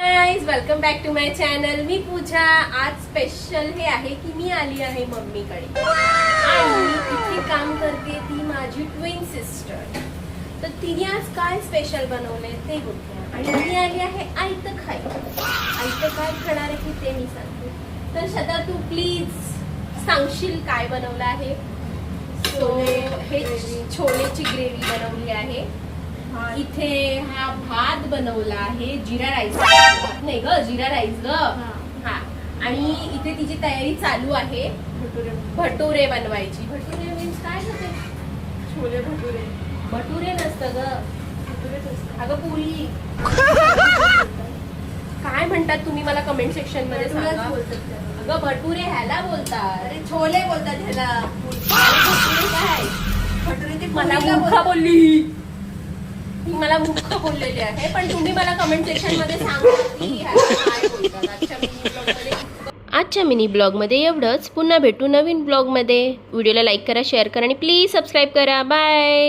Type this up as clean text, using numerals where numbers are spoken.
Guys welcome back to my channel. मी पूजा. आज special हे आहे की मी आली आहे मम्मीकडे आणि इथे काम करते ती माझी ट्विन सिस्टर. तर तिने आज काय स्पेशल बनवलंय ते बघूया. आणि मी आली आहे आयतं खायला. आयतं काय खाणार आहे की ते मी सांगते. तर श्रद्धा तू प्लीज सांगशील काय बनवलं आहे. सो हे छोलेची ग्रेव्ही बनवली आहे. इथे हा भात बनवला आहे. जिरा राईस नाही ग, जिरा राईस ग. हा. आणि इथे तिची तयारी चालू आहे भटुरे बनवायची. भटुरे मीन्स काय होते? छोले भटुरे. भटुरे नसतं ग, अगं पोळी. काय म्हणतात तुम्ही मला कमेंट सेक्शन मध्ये सांगा. अगं भटुरे ह्याला बोलतात. अरे छोले बोलतात ह्याला. भटुरे काय? भटुरे ते मला पोळीला मूर्ख बोलली. ती मला मूर्ख बोललेली आहे. पण तुम्ही मला कमेंट सेक्शन मध्ये सांगा की ह्याला काय बोलतात. आजच्या मिनी ब्लॉगमध्ये एवढंच. पुन्हा भेटू नवीन ब्लॉगमध्ये. व्हिडिओला लाईक करा, शेअर करा आणि प्लीज सबस्क्राईब करा. बाय.